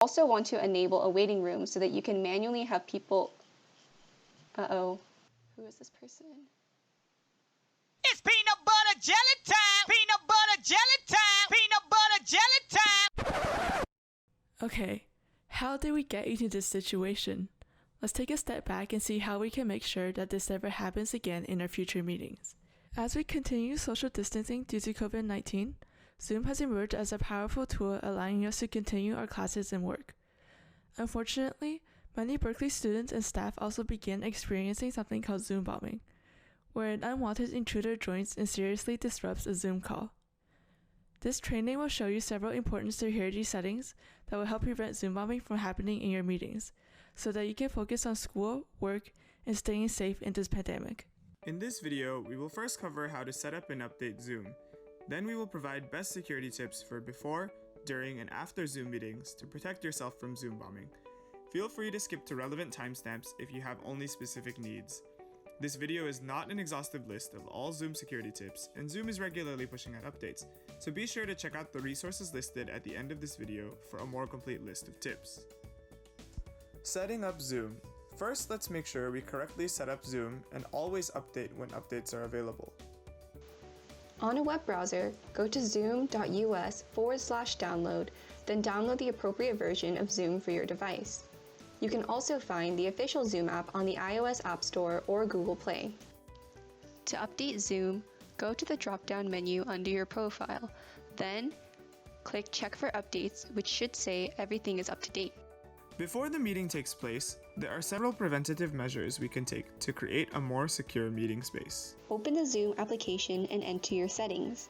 Also want to enable a waiting room so that you can manually have people... Uh-oh. Who is this person? It's peanut butter jelly time! Peanut butter jelly time! Peanut butter jelly time! Okay, how did we get into this situation? Let's take a step back and see how we can make sure that this never happens again in our future meetings. As we continue social distancing due to COVID-19, Zoom has emerged as a powerful tool allowing us to continue our classes and work. Unfortunately, many Berkeley students and staff also began experiencing something called Zoom bombing, where an unwanted intruder joins and seriously disrupts a Zoom call. This training will show you several important security settings that will help prevent Zoom bombing from happening in your meetings, so that you can focus on school, work, and staying safe in this pandemic. In this video, we will first cover how to set up and update Zoom. Then we will provide best security tips for before, during, and after Zoom meetings to protect yourself from Zoom bombing. Feel free to skip to relevant timestamps if you have only specific needs. This video is not an exhaustive list of all Zoom security tips, and Zoom is regularly pushing out updates, so be sure to check out the resources listed at the end of this video for a more complete list of tips. Setting up Zoom. First, let's make sure we correctly set up Zoom and always update when updates are available. On a web browser, go to zoom.us/download, then download the appropriate version of Zoom for your device. You can also find the official Zoom app on the iOS App Store or Google Play. To update Zoom, go to the drop-down menu under your profile, then click Check for Updates, which should say everything is up to date. Before the meeting takes place, there are several preventative measures we can take to create a more secure meeting space. Open the Zoom application and enter your settings.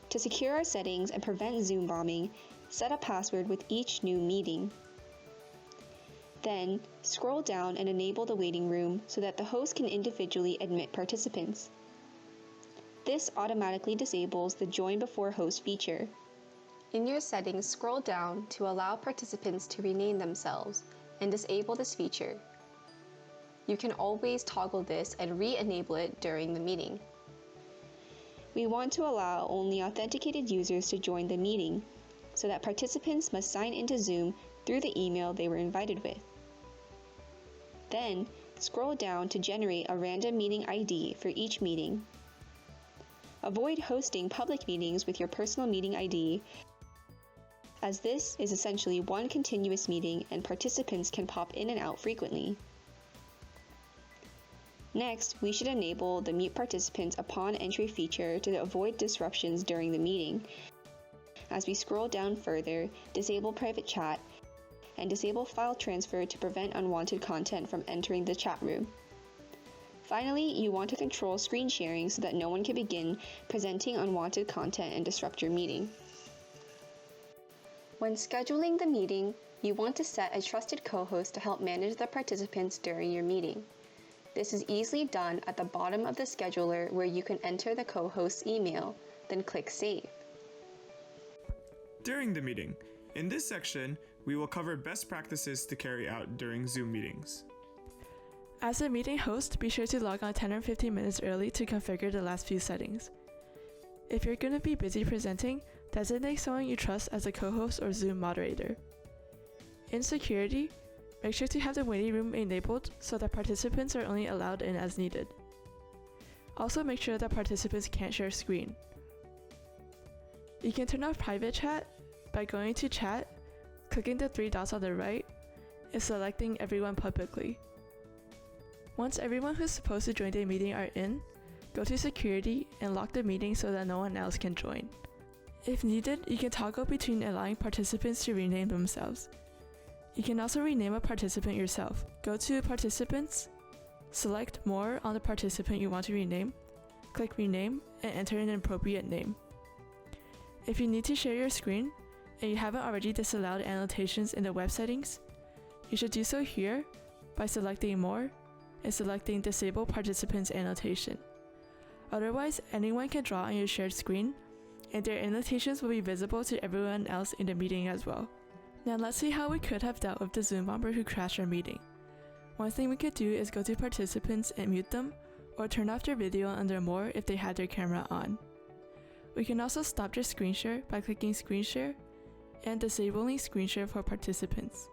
To secure our settings and prevent Zoom bombing, set a password with each new meeting. Then, scroll down and enable the waiting room so that the host can individually admit participants. This automatically disables the Join Before Host feature. In your settings, scroll down to allow participants to rename themselves and disable this feature. You can always toggle this and re-enable it during the meeting. We want to allow only authenticated users to join the meeting, so that participants must sign into Zoom through the email they were invited with. Then, scroll down to generate a random meeting ID for each meeting. Avoid hosting public meetings with your personal meeting ID, as this is essentially one continuous meeting and participants can pop in and out frequently. Next, we should enable the Mute Participants Upon Entry feature to avoid disruptions during the meeting. As we scroll down further, disable private chat and disable file transfer to prevent unwanted content from entering the chat room. Finally, you want to control screen sharing so that no one can begin presenting unwanted content and disrupt your meeting. When scheduling the meeting, you want to set a trusted co-host to help manage the participants during your meeting. This is easily done at the bottom of the scheduler where you can enter the co-host's email, then click Save. During the meeting. In this section, we will cover best practices to carry out during Zoom meetings. As a meeting host, be sure to log on 10 or 15 minutes early to configure the last few settings. If you're going to be busy presenting, designate someone you trust as a co-host or Zoom moderator. In security, make sure to have the waiting room enabled so that participants are only allowed in as needed. Also make sure that participants can't share screen. You can turn off private chat by going to Chat, clicking the three dots on the right, and selecting Everyone publicly. Once everyone who's supposed to join the meeting are in, go to Security and lock the meeting so that no one else can join. If needed, you can toggle between allowing participants to rename themselves. You can also rename a participant yourself. Go to Participants, select More on the participant you want to rename, click Rename, and enter an appropriate name. If you need to share your screen, and you haven't already disallowed annotations in the web settings, you should do so here by selecting More and selecting Disable Participants Annotation. Otherwise, anyone can draw on your shared screen, and their annotations will be visible to everyone else in the meeting as well. Now let's see how we could have dealt with the Zoom bomber who crashed our meeting. One thing we could do is go to participants and mute them, or turn off their video under More if they had their camera on. We can also stop their screen share by clicking Screen Share and disabling screen share for participants.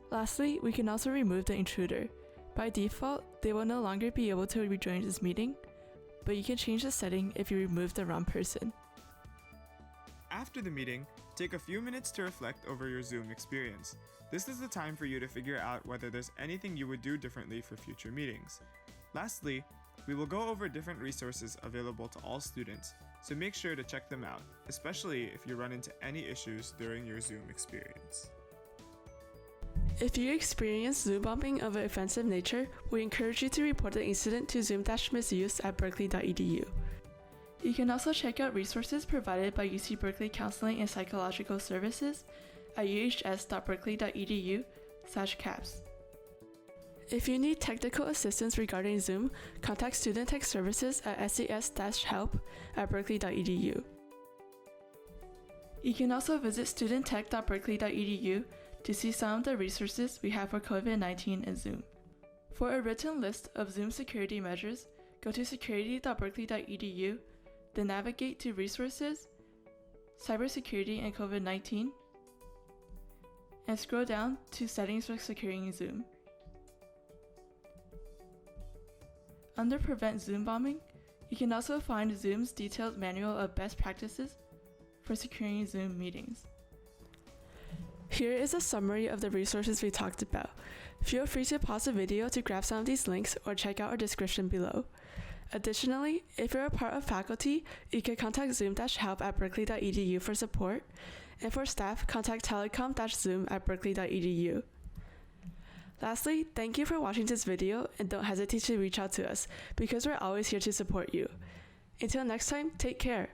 Lastly, we can also remove the intruder. By default, they will no longer be able to rejoin this meeting, but you can change the setting if you remove the wrong person. After the meeting, take a few minutes to reflect over your Zoom experience. This is the time for you to figure out whether there's anything you would do differently for future meetings. Lastly, we will go over different resources available to all students, so make sure to check them out, especially if you run into any issues during your Zoom experience. If you experience Zoom bombing of an offensive nature, we encourage you to report the incident to zoom-misuse at berkeley.edu. You can also check out resources provided by UC Berkeley Counseling and Psychological Services at uhs.berkeley.edu/caps. If you need technical assistance regarding Zoom, contact Student Tech Services at ses-help@berkeley.edu. You can also visit studenttech.berkeley.edu to see some of the resources we have for COVID-19 and Zoom. For a written list of Zoom security measures, go to security.berkeley.edu, then navigate to Resources, Cybersecurity and COVID-19, and scroll down to Settings for securing Zoom. Under Prevent Zoom Bombing, you can also find Zoom's detailed manual of best practices for securing Zoom meetings. Here is a summary of the resources we talked about. Feel free to pause the video to grab some of these links or check out our description below. Additionally, if you're a part of faculty, you can contact zoom-help@berkeley.edu for support, and for staff, contact telecom-zoom@berkeley.edu. Lastly, thank you for watching this video, and don't hesitate to reach out to us because we're always here to support you. Until next time, take care.